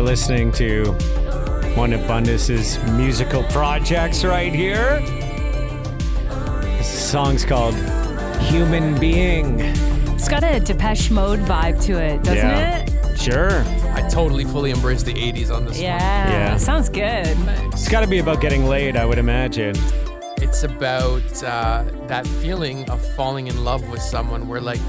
listening to one of Bundas' musical projects right here. This song's called Human Being. It's got a Depeche Mode vibe to it, doesn't it? Sure. I totally fully embrace the 80s on this one. Yeah, sounds good. It's got to be about getting laid, I would imagine. It's about that feeling of falling in love with someone where, like,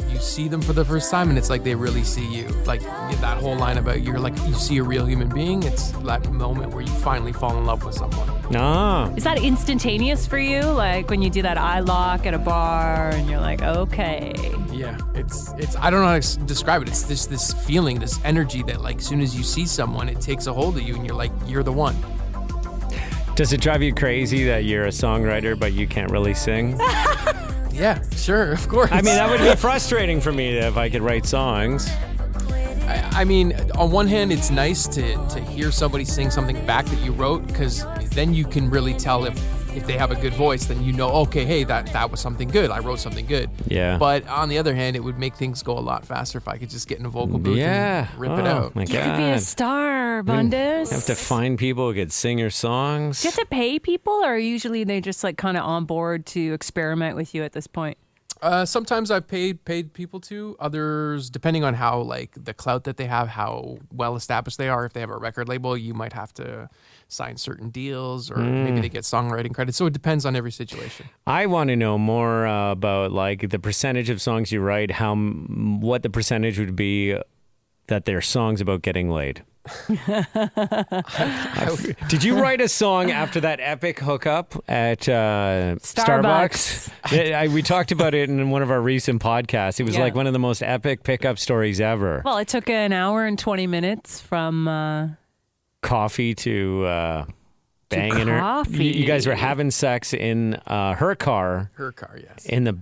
you see them for the first time and it's like they really see you. Like, that whole line about you're like, you see a real human being. It's that moment where you finally fall in love with someone. Ah. Is that instantaneous for you? Like when you do that eye lock at a bar and you're like, okay. Yeah, it's I don't know how to describe it. It's this feeling, this energy that, like, as soon as you see someone, it takes a hold of you and you're like, you're the one. Does it drive you crazy that you're a songwriter but you can't really sing? Yeah, sure, of course. I mean, that would be frustrating for me if I could write songs. I mean, on one hand, it's nice to hear somebody sing something back that you wrote, because then you can really tell if they have a good voice, then you know, okay, hey, that was something good. I wrote something good. Yeah. But on the other hand, it would make things go a lot faster if I could just get in a vocal booth and rip it out. My God. You could be a star, Bundas. You have to find people who could sing your songs. Do you have to pay people, or usually they just like kind of on board to experiment with you at this point? Sometimes I've paid people to. Others, depending on how, like, the clout that they have, how well established they are. If they have a record label, you might have to sign certain deals, or maybe they get songwriting credit. So it depends on every situation. I want to know more about, like, the percentage of songs you write. What the percentage would be that they're songs about getting laid. Did you write a song after that epic hookup at Starbucks? We talked about it in one of our recent podcasts. It was like one of the most epic pickup stories ever. Well, it took an hour and 20 minutes from coffee to banging her. Coffee. You guys were having sex in her car. Her car, yes. In the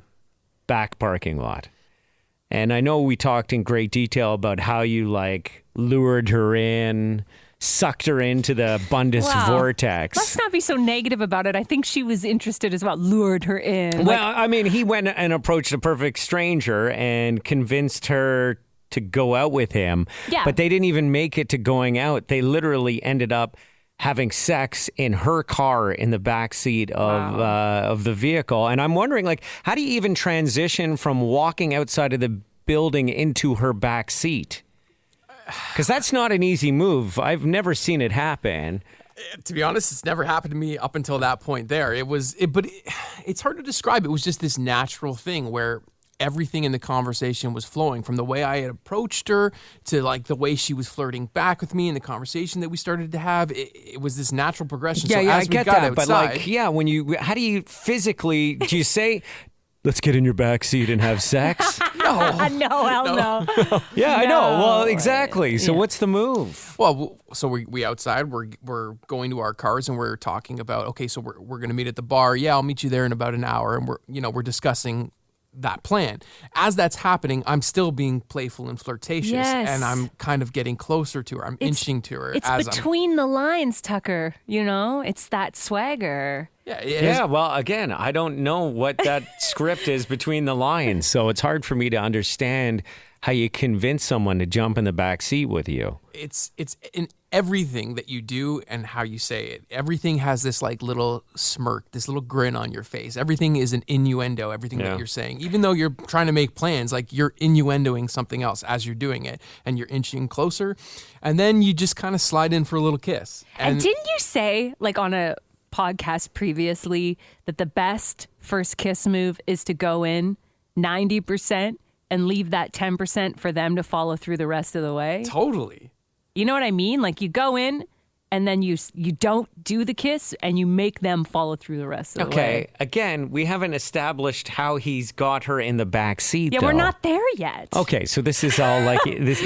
back parking lot. And I know we talked in great detail about how you, like, lured her in, sucked her into the Bundas vortex. Let's not be so negative about it. I think she was interested as well, lured her in. Well, I mean, he went and approached a perfect stranger and convinced her to go out with him. Yeah. But they didn't even make it to going out. They literally ended up having sex in her car in the back seat of the vehicle. And I'm wondering, like, how do you even transition from walking outside of the building into her back seat? Because that's not an easy move. I've never seen it happen. To be honest, it's never happened to me up until that point there. But it's hard to describe. It was just this natural thing where everything in the conversation was flowing, from the way I had approached her to, like, the way she was flirting back with me in the conversation that we started to have. It was this natural progression. Yeah, so as I get we got that. outside, But how do you physically, do you say, let's get in your back seat and have sex? No, hell no. Yeah, I know. Well, exactly. So what's the move? Well, so we outside, we're going to our cars and we're talking about, okay, so we're going to meet at the bar. Yeah, I'll meet you there in about an hour. And we're discussing that plan. As that's happening, I'm still being playful and flirtatious, and I'm kind of getting closer to her. I'm inching to her. It's between the lines, Tucker. It's that swagger. Yeah, well, again, I don't know what that script is between the lines, so it's hard for me to understand how you convince someone to jump in the back seat with you. It's in everything that you do and how you say it. Everything has this, like, little smirk, this little grin on your face. Everything is an innuendo, everything that you're saying. Even though you're trying to make plans, like, you're innuendoing something else as you're doing it, and you're inching closer, and then you just kind of slide in for a little kiss. And didn't you say, like, on a podcast previously, that the best first kiss move is to go in 90% and leave that 10% for them to follow through the rest of the way? Totally. You know what I mean? Like, you go in and then you don't do the kiss and you make them follow through the rest of the way. Okay, again, we haven't established how he's got her in the back seat, Yeah, though. we're not there yet. Okay, so this is all like this.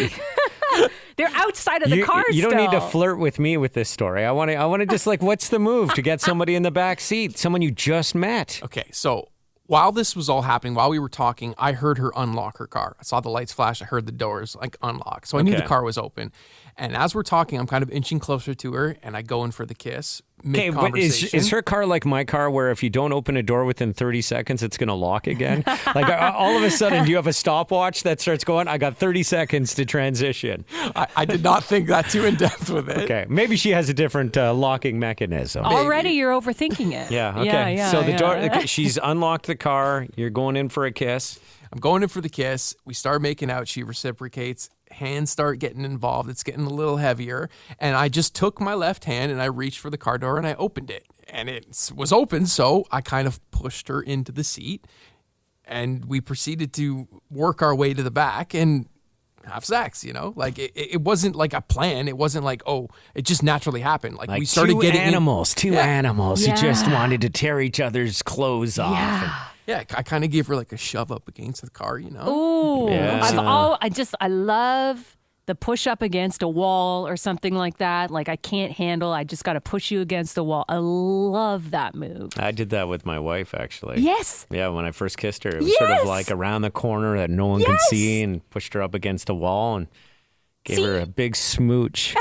They're outside of the car You don't still. need to flirt with me with this story. I want to just, like, what's the move to get somebody in the back seat? Someone you just met. Okay, so while this was all happening, while we were talking, I heard her unlock her car. I saw the lights flash. I heard the doors, like, unlock. So I knew the car was open. And as we're talking, I'm kind of inching closer to her, and I go in for the kiss. Okay, but mid-conversation. is her car like my car where if you don't open a door within 30 seconds, it's going to lock again? Like all of a sudden, do you have a stopwatch that starts going, I got 30 seconds to transition? I did not think that too in depth with it. Okay, maybe she has a different locking mechanism. Already you're overthinking it. Yeah, okay. So the yeah. door, she's unlocked the car. You're going in for a kiss. I'm going in for the kiss. We start making out. She reciprocates. Hands start getting involved. It's getting a little heavier. And I just took my left hand and I reached for the car door and I opened it. And it was open, so I kind of pushed her into the seat. And we proceeded to work our way to the back and have sex, you know? Like, it wasn't like a plan. It wasn't like, oh, it just naturally happened. Like we started two animals who just Yeah. wanted to tear each other's clothes off. Yeah. Yeah, I kind of gave her like a shove up against the car, you know? Ooh. Yeah. I love the push up against a wall or something like that. Like I can't handle, I just got to push you against the wall. I love that move. I did that with my wife, actually. Yes. Yeah, when I first kissed her, it was sort of Yes. like around the corner that no one could Yes. see, and pushed her up against the wall and gave her a big smooch.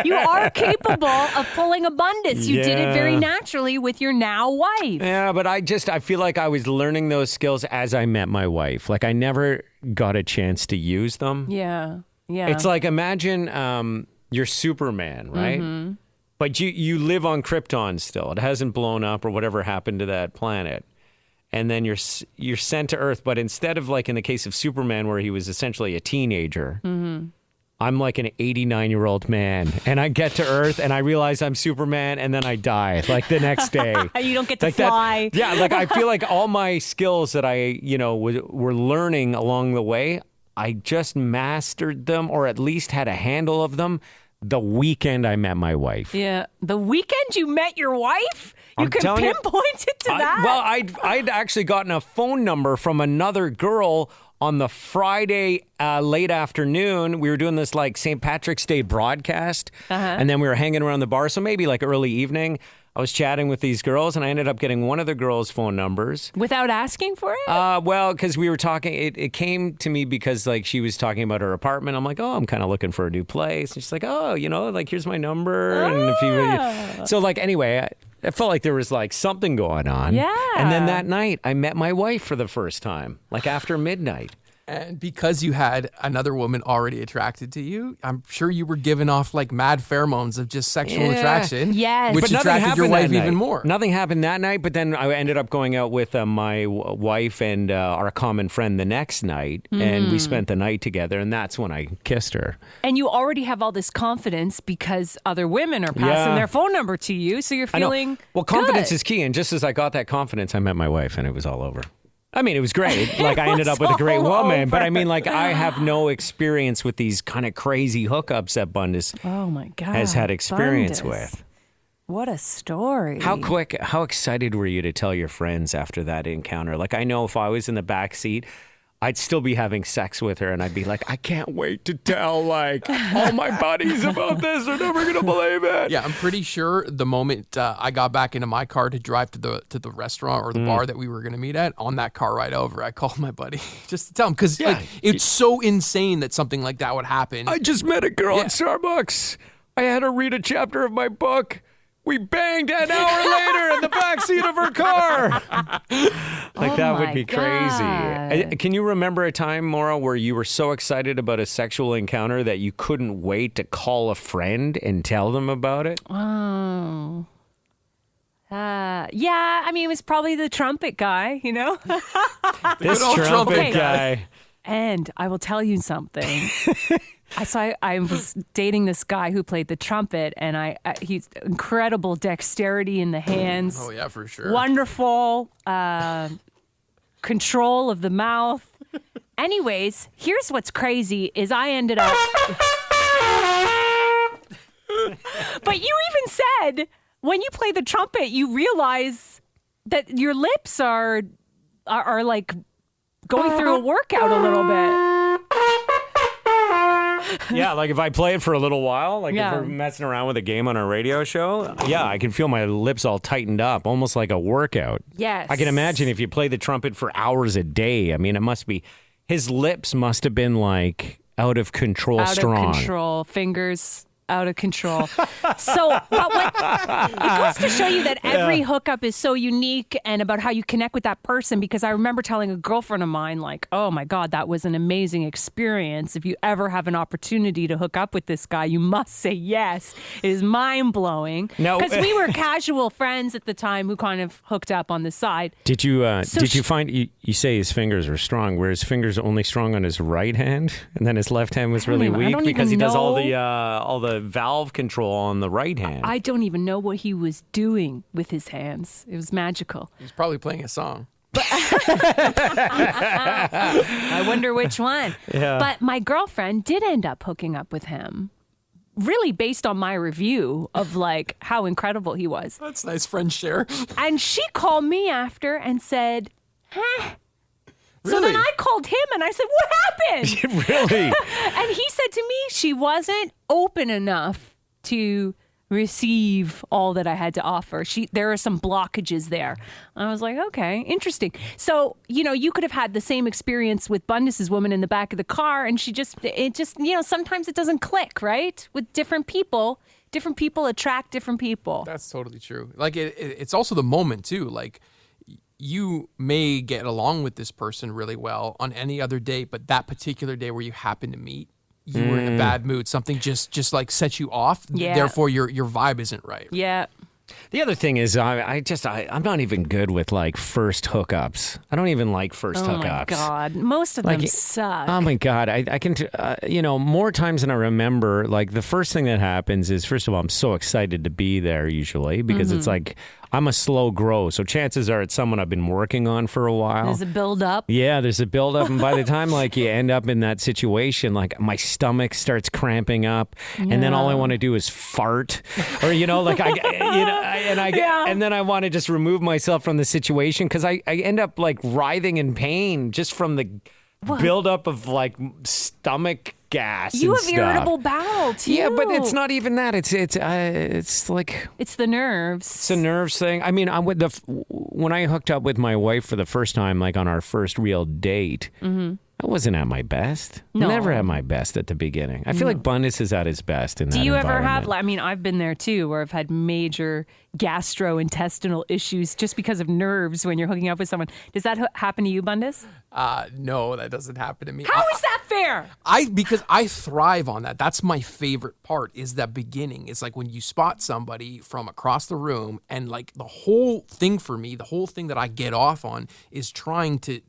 You are capable of pulling a Bundas. You did it very Yeah. naturally with your now wife. Yeah, but I feel like I was learning those skills as I met my wife. Like I never got a chance to use them. Yeah. Yeah. It's like imagine you're Superman, right? Mm-hmm. But you live on Krypton still. It hasn't blown up or whatever happened to that planet. And then you're sent to Earth, but instead of like in the case of Superman where he was essentially a teenager, I'm like an 89-year-old man, and I get to Earth and I realize I'm Superman, and then I die like the next day. You don't get to Like that- fly. yeah, like I feel like all my skills that I, were learning along the way, I just mastered them, or at least had a handle of them the weekend I met my wife. Yeah. The weekend you met your wife? You I'm can telling you- pinpoint it to that? I'd actually gotten a phone number from another girl on the Friday late afternoon. We were doing this like St. Patrick's Day broadcast, and then we were hanging around the bar. So maybe like early evening, I was chatting with these girls, and I ended up getting one of the girls' phone numbers. Without asking for it? Well, because we were talking, it came to me because like she was talking about her apartment. I'm like, oh, I'm kind of looking for a new place. And she's like, oh, like here's my number. And if you, so like anyway, I felt like there was like something going on. Yeah. And then that night, I met my wife for the first time, like after midnight. And because you had another woman already attracted to you, I'm sure you were giving off like mad pheromones of just sexual Yeah. attraction. Yes. Which But nothing attracted your happened wife that night. even more. Nothing happened that night, but then I ended up going out with my wife and our common friend the next night, and we spent the night together, and that's when I kissed her. And you already have all this confidence because other women are passing Yeah. their phone number to you, so you're I know. feeling Well, confidence good. is key, and just as I got that confidence, I met my wife, and it was all over. I mean, it was great. Like, I ended up with a great all woman, but over. I mean, like, I have no experience with these kind of crazy hookups that Bundas Oh my God. has had experience Bundas. with. What a story. How excited were you to tell your friends after that encounter? Like, I know if I was in the back seat, I'd still be having sex with her, and I'd be like, I can't wait to tell, like, all my buddies about this. They're never going to believe it. Yeah, I'm pretty sure the moment I got back into my car to drive to the restaurant or the bar that we were going to meet at, on that car ride over, I called my buddy just to tell him, because like, it's so insane that something like that would happen. I just met a girl at Starbucks. I had her read a chapter of my book. We banged an hour later in the backseat of her car. Like, that would my be God. crazy. Can you remember a time, Maura, where you were so excited about a sexual encounter that you couldn't wait to call a friend and tell them about it? Oh. Yeah, I mean, it was probably the trumpet guy, you know? This good old trumpet trumpet guy. And I will tell you something. I was dating this guy who played the trumpet, and he's incredible dexterity in the hands. Oh yeah, for sure. Wonderful control of the mouth. Anyways, here's what's crazy is I ended up. But you even said when you play the trumpet, you realize that your lips are like going through a workout a little bit. Yeah, like if I play it for a little while, like Yeah. if we're messing around with a game on our radio show, yeah, I can feel my lips all tightened up, almost like a workout. Yes. I can imagine if you play the trumpet for hours a day. I mean, it must be, his lips must have been like out of control Out strong. of control, fingers out of control. So, it goes to show you that every hookup is so unique and about how you connect with that person, because I remember telling a girlfriend of mine, like, oh my God, that was an amazing experience. If you ever have an opportunity to hook up with this guy, you must say yes. It is mind-blowing. No. Because we were casual friends at the time who kind of hooked up on the side. Did you you find, you say his fingers are strong, were his fingers only strong on his right hand, and then his left hand was really weak because he does all the valve control on the right hand? I don't even know what he was doing with his hands. It was magical. He's probably playing a song. I wonder which one. Yeah. But my girlfriend did end up hooking up with him, really based on my review of like how incredible he was. That's nice friend share. And she called me after and said, huh? Really? So then I called him and I said, what happened? Really? And he said to me, she wasn't open enough to receive all that I had to offer. There are some blockages there. I was like, okay, interesting. So, you could have had the same experience with Bundas' woman in the back of the car, and it just, sometimes it doesn't click, right? With different people attract different people. That's totally true. Like it's also the moment too. Like you may get along with this person really well on any other day, but that particular day where you happen to meet, you were in a bad mood. Something just like set you off. Yeah. Therefore, your vibe isn't right. Yeah. The other thing is, I'm not even good with like first hookups. I don't even like first hookups. Oh my God. Most of them suck. Oh my God. I can, more times than I remember, like the first thing that happens is, first of all, I'm so excited to be there usually because it's like, I'm a slow grow. So chances are it's someone I've been working on for a while. There's a build up. Yeah, there's a build up. And by the time like you end up in that situation, like my stomach starts cramping up and then all I want to do is fart or, and then I want to just remove myself from the situation because I end up like writhing in pain just from the buildup of like stomach gas. You and have stuff. irritable bowel too. Yeah, but it's not even that. It's like it's the nerves. It's a nerves thing. I mean, when I hooked up with my wife for the first time, like on our first real date, I wasn't at my best. No. Never at my best at the beginning. I feel like Bundas is at his best in that Do you ever have, environment. I mean, I've been there too, where I've had major gastrointestinal issues just because of nerves when you're hooking up with someone. Does that happen to you, Bundas? No, that doesn't happen to me. How is that fair? Because I thrive on that. That's my favorite part is that beginning. It's like when you spot somebody from across the room and like the whole thing for me, the whole thing that I get off on is trying to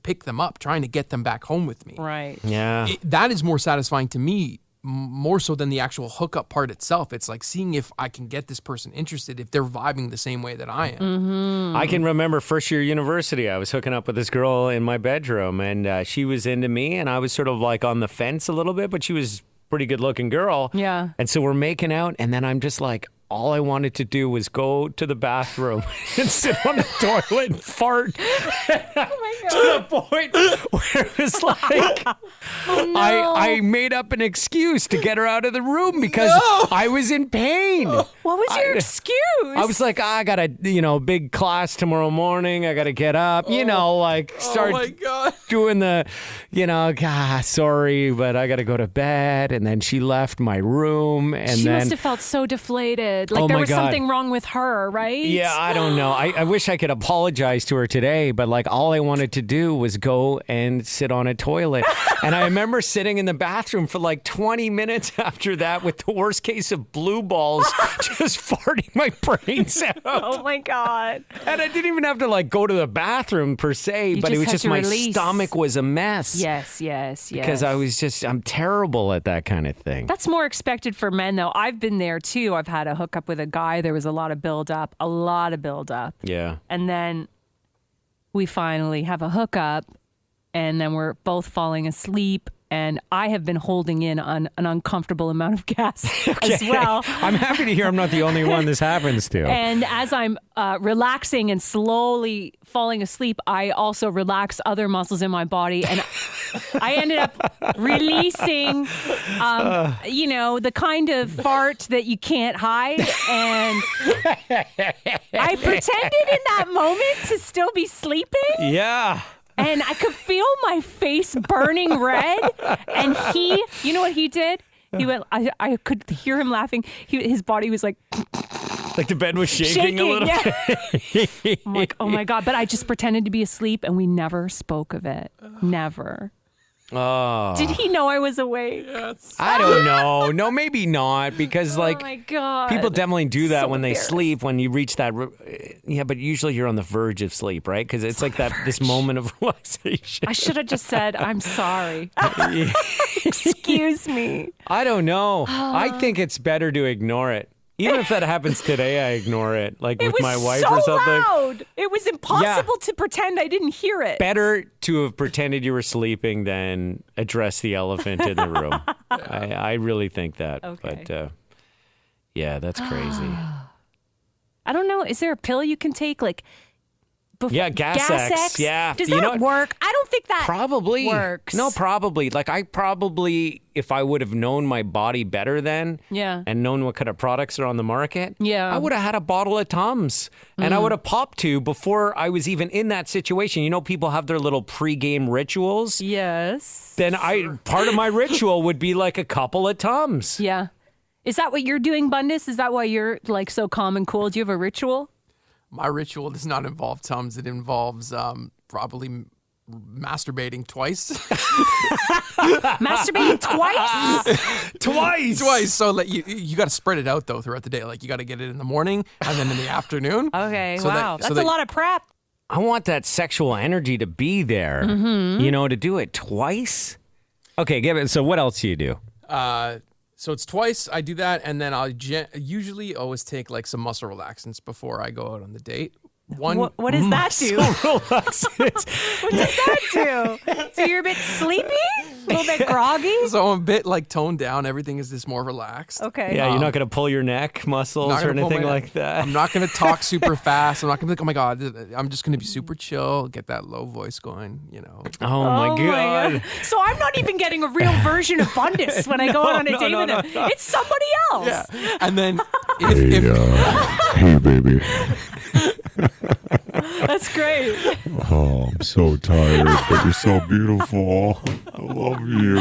pick them up, trying to get them back home with me. Right. Yeah. That is more satisfying to me, more so than the actual hookup part itself. It's like seeing if I can get this person interested, if they're vibing the same way that I am. Mm-hmm. I can remember first year university, I was hooking up with this girl in my bedroom and she was into me and I was sort of like on the fence a little bit, but she was a pretty good looking girl. Yeah. And so we're making out and then I'm just like, all I wanted to do was go to the bathroom and sit on the toilet and fart. Oh my God. To the point where it was like, I made up an excuse to get her out of the room because I was in pain. What was your excuse? I was like, I got a big class tomorrow morning. I got to get up, start doing the, sorry, but I got to go to bed. And then she left my room. And she then must have felt so deflated. Like there was something wrong with her, right? Yeah, I don't know. I wish I could apologize to her today, but like all I wanted to do was go and sit on a toilet. And I remember sitting in the bathroom for like 20 minutes after that with the worst case of blue balls, just farting my brains out. Oh my God. And I didn't even have to like go to the bathroom per se, but it was just my stomach was a mess. Yes. Because I'm terrible at that kind of thing. That's more expected for men though. I've been there too. I've had a hookup with a guy. There was a lot of build up. Yeah. And then we finally have a hookup and then we're both falling asleep. And I have been holding in on an uncomfortable amount of gas as well. I'm happy to hear I'm not the only one this happens to. And as I'm relaxing and slowly falling asleep, I also relax other muscles in my body. And I ended up releasing, the kind of fart that you can't hide. And I pretended in that moment to still be sleeping. Yeah. And I could feel my face burning red. And you know what he did? He went. I could hear him laughing. His body was like the bed was shaking a little. Yeah. I'm like, oh my God! But I just pretended to be asleep, and we never spoke of it. Never. Oh. Did he know I was awake? Yes. I don't know. No, maybe not, because Oh my God. people definitely do that So when they embarrassed. sleep. When you reach that, yeah, but usually you're on the verge of sleep, right? Because it's like that this moment of relaxation. I should have just said, I'm sorry. Excuse me. I don't know. I think it's better to ignore it. Even if that happens today, I ignore it. Like It with was my wife so or something. loud. It was impossible to pretend I didn't hear it. Better to have pretended you were sleeping than address the elephant in the room. I really think that. Okay. But yeah, that's crazy. I don't know. Is there a pill you can take? Like, Yeah, gas X. Yeah. Does You that know what? work? I don't think that Probably works. No, probably. Like I probably, if I would have known my body better then, Yeah. and known what kind of products are on the market, Yeah. I would have had a bottle of Tums, and I would have popped two before I was even in that situation. You know, people have their little pre-game rituals. Yes. Then part of my ritual would be like a couple of Tums. Yeah. Is that what you're doing, Bundas? Is that why you're like so calm and cool? Do you have a ritual? My ritual does not involve Tums. It involves probably masturbating twice. Masturbating twice? Twice. So that you got to spread it out though throughout the day. Like you got to get it in the morning and then in the afternoon. Okay. So Wow. that- so That's that- a lot of prep. I want that sexual energy to be there. You know, to do it twice. Okay, give it. So what else do you do? So it's twice I do that, and then I'll usually always take like some muscle relaxants before I go out on the date. One, What does that do? Relaxants. What does that do? So you're a bit sleepy? A little bit groggy? so I'm a bit like toned down. Everything is just more relaxed. Okay. Yeah, you're not going to pull your neck muscles Not or gonna pull anything my- like that. I'm not going to talk super fast. I'm not going to be like, oh my God. I'm just going to be super chill, get that low voice going, you know. Oh my God. So I'm not even getting a real version of Bundas when I go out on a date with him. It's somebody else. Yeah. And then if Hey, baby. That's great. Oh, I'm so tired, but you're so beautiful. I love you.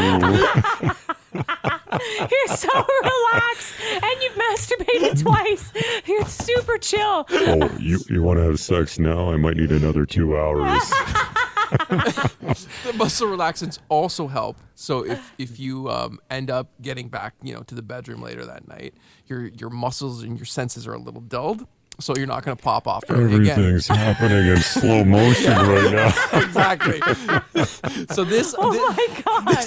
You're so relaxed and you've masturbated twice. You're super chill. Oh, you want to have sex now? I might need another 2 hours. the muscle relaxants also help. So if you end up getting back, to the bedroom later that night, your muscles and your senses are a little dulled. So you're not going to pop off early again. Everything's happening in slow motion right now. Exactly. So this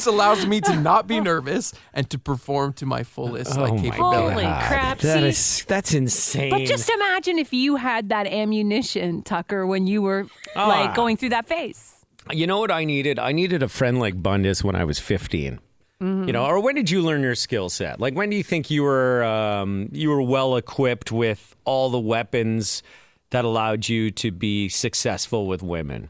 allows me to not be nervous and to perform to my fullest Oh my capability. Holy crap. That's insane. But just imagine if you had that ammunition, Tucker, when you were going through that phase. You know what I needed? I needed a friend like Bundas when I was 15. Or when did you learn your skill set? Like, when do you think you were well equipped with all the weapons that allowed you to be successful with women?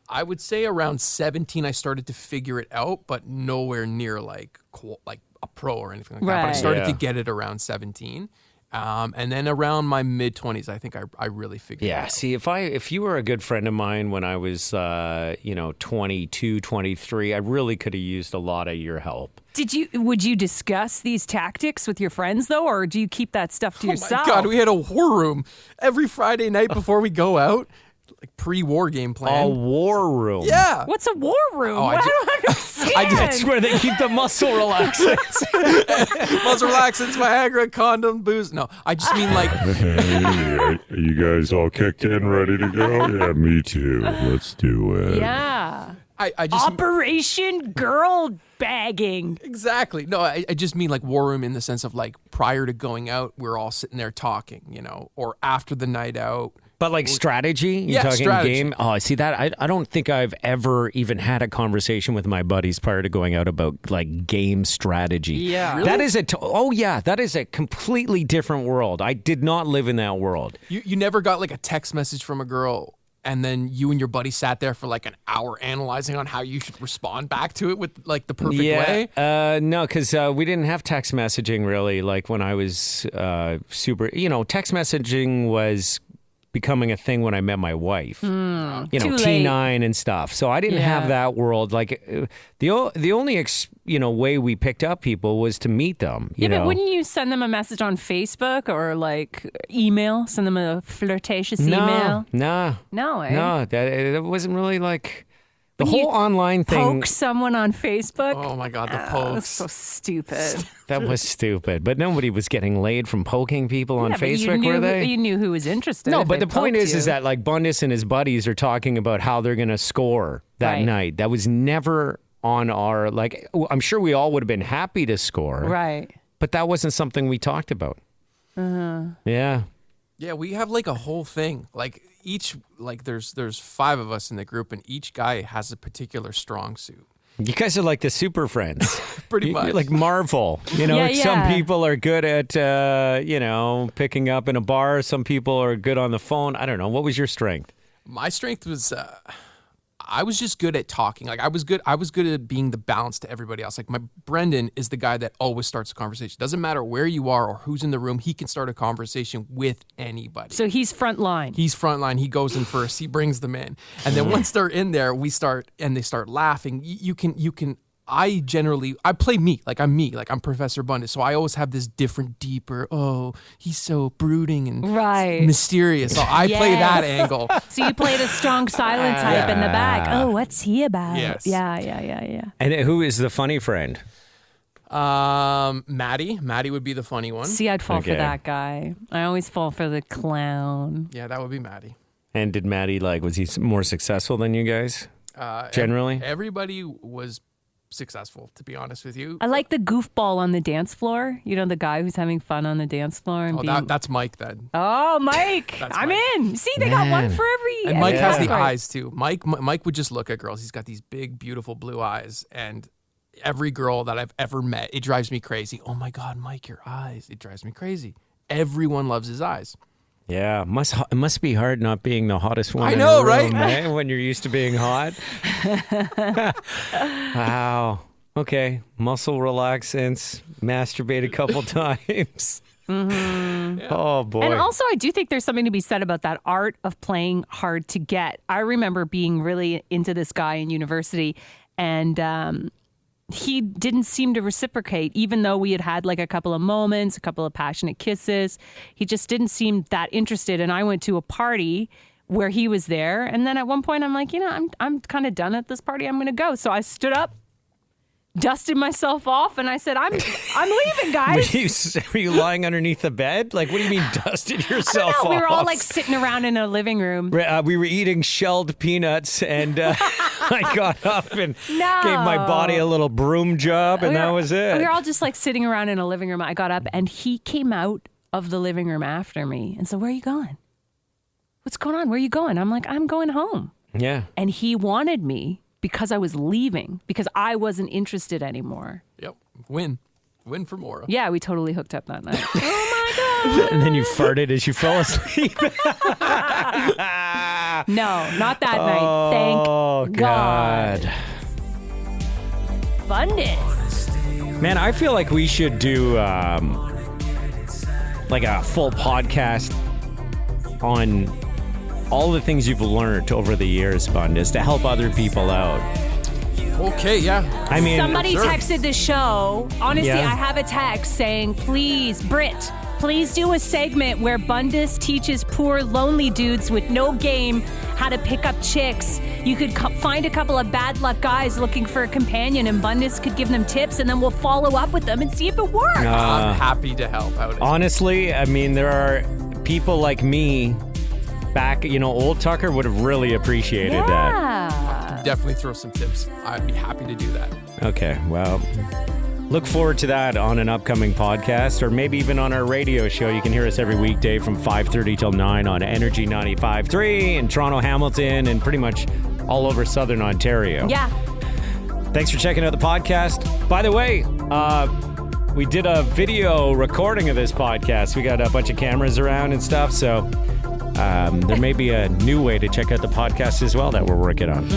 I would say around 17, I started to figure it out, but nowhere near like a pro or anything like that. But I Right. started to Yeah. get it around 17. And then around my mid-20s, I think I really figured it Yeah. out. See, if you were a good friend of mine when I was 22, 23, I really could have used a lot of your help. Would you discuss these tactics with your friends though, or do you keep that stuff to yourself? My God, we had a war room every Friday night before we go out, like pre-war game A plan. war room. Yeah. What's a war room? Oh, I I ju- don't understand. That's where they keep the muscle relaxants. Muscle relaxants, Viagra, condom, booze. No, I just mean like Hey, are you guys all kicked in, ready to go? Yeah, me too. Let's do it. Yeah. I just Operation Girl Bagging. exactly. No, I just mean like war room in the sense of like prior to going out, we're all sitting there talking, or after the night out. But like strategy? You're Yeah, talking strategy. game? Oh, see that? I don't think I've ever even had a conversation with my buddies prior to going out about like game strategy. Yeah. Really? That is that is a completely different world. I did not live in that world. You never got like a text message from a girl and then you and your buddy sat there for like an hour analyzing on how you should respond back to it with like the perfect way? No, because we didn't have text messaging really. Like when I was super, text messaging was becoming a thing when I met my wife. You know, Too T9 and stuff. So I didn't have that world. Like the only way we picked up people was to meet them. You know? But wouldn't you send them a message on Facebook or like email? Send them a flirtatious email? No, that wasn't really like the whole online thing. Poke someone on Facebook? Oh my God, the pokes. So stupid. That was stupid. But nobody was getting laid from poking people on But Facebook, were they? You knew who was interested. No, if but they the point poked you. is that like Bundas and his buddies are talking about how they're going to score that Right. night. That was never on our, like, I'm sure we all would have been happy to score. Right. But that wasn't something we talked about. Yeah. Yeah, we have like a whole thing. Like there's 5 of us in the group, and each guy has a particular strong suit. You guys are like the super friends. Pretty much. You're like Marvel. You know, Yeah, some yeah. people are good at, picking up in a bar. Some people are good on the phone. I don't know. What was your strength? My strength was I was just good at talking. Like I was good at being the balance to everybody else. Like Brendan is the guy that always starts a conversation. Doesn't matter where you are or who's in the room, he can start a conversation with anybody. So he's front line. He's frontline. He goes in first. He brings them in, and then once they're in there, they start laughing. You can. I play me. Like I'm me. Like I'm Professor Bundas. So I always have this different, deeper. Oh, he's so brooding and Right. mysterious. So I play that angle. So you played a strong silent type in the back. Oh, what's he about? Yes. Yeah. And who is the funny friend? Maddie. Maddie would be the funny one. See, I'd fall Okay. for that guy. I always fall for the clown. Yeah, that would be Maddie. And did Maddie, was he more successful than you guys? Generally? Everybody was successful, to be honest with you. I like the goofball on the dance floor. You know, the guy who's having fun on the dance floor. And That's Mike then. Oh, Mike. That's I'm Mike. in. See, they got one Man. for every. And Mike has the category. eyes too. Mike would just look at girls. He's got these big, beautiful blue eyes, and every girl that I've ever met, it drives me crazy. Oh my God, Mike, your eyes! It drives me crazy. Everyone loves his eyes. Yeah, it must be hard not being the hottest one. I in know, the room, right? When you're used to being hot. Wow. Okay, muscle relaxants, masturbate a couple times. Oh boy. And also, I do think there's something to be said about that art of playing hard to get. I remember being really into this guy in university, and he didn't seem to reciprocate, even though we had like a couple of moments, a couple of passionate kisses. He just didn't seem that interested. And I went to a party where he was there, and then at one point, I'm like, I'm kind of done at this party. I'm going to go. So I stood up, dusted myself off, and I said, I'm leaving, guys. Were you lying underneath the bed? Like, what do you mean dusted yourself off? We were all like sitting around in a living room. We were eating shelled peanuts, and I got up and gave my body a little broom job, and that was it. We were all just like sitting around in a living room. I got up, and he came out of the living room after me and said, "Where are you going? What's going on? Where are you going?" I'm like, "I'm going home." Yeah. And he wanted me because I was leaving, because I wasn't interested anymore. Yep, win for Maura. Yeah, we totally hooked up that night. Oh my God. And then you farted as you fell asleep. No, not that night. Thank Oh, God. Bundas. Man, I feel like we should do like a full podcast on all the things you've learned over the years, Bundas, to help other people out. Okay, yeah. I mean, Somebody sure. texted the show. Honestly, Yeah. I have a text saying, please, Britt, please do a segment where Bundas teaches poor, lonely dudes with no game how to pick up chicks. You could find a couple of bad luck guys looking for a companion, and Bundas could give them tips, and then we'll follow up with them and see if it works. I'm happy to help out. honestly, I mean, there are people like me back, old Tucker would have really appreciated that. Yeah. Definitely throw some tips. I'd be happy to do that. Okay, well, look forward to that on an upcoming podcast, or maybe even on our radio show. You can hear us every weekday from 5:30 till 9 on Energy 95.3 in Toronto, Hamilton, and pretty much all over Southern Ontario. Yeah. Thanks for checking out the podcast. By the way, we did a video recording of this podcast. We got a bunch of cameras around and stuff, so there may be a new way to check out the podcast as well that we're working on.